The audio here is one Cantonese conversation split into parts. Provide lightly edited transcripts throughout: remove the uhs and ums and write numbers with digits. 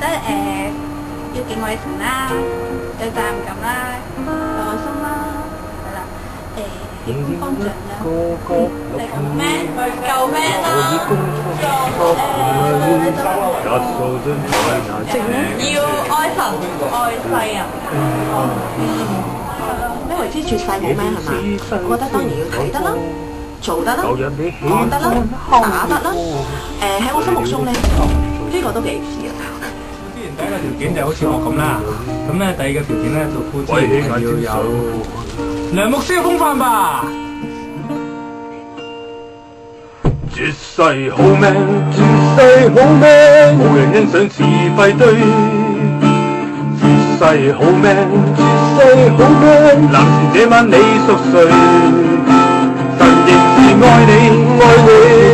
得要敬畏神啦，有責任感啦，有愛心啦，係啦，喜歡幫助啦，你咁咩？救咩啦？要愛神愛世人。咩為之絕世好咩係嘛？我覺得當然要睇得啦，做得啦，講得啦，打得啦。喺我心目中咧，呢個都幾似啊。之前第一個條件就好似我咁啦，咁咧第二個條件咧，做夫妻一定要有梁牧師嘅風範吧。絕世好命，絕世好命，無人欣賞是非對。絕世好命，絕世好命，男神這晚你熟睡，神仍是愛你，愛你，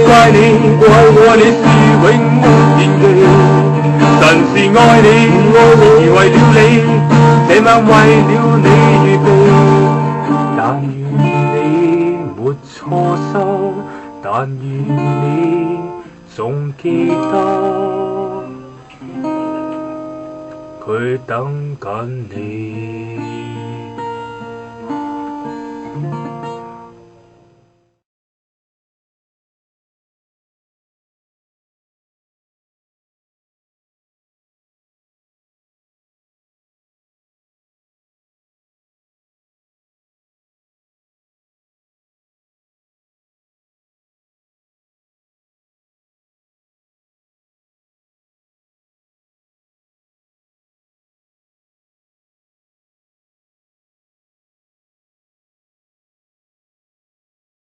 怪你，怪我你是永沒言忌。神是愛你，愛你，而為了你，這晚為了你預備。但願你沒錯心，但願你仲記得，佢等緊你。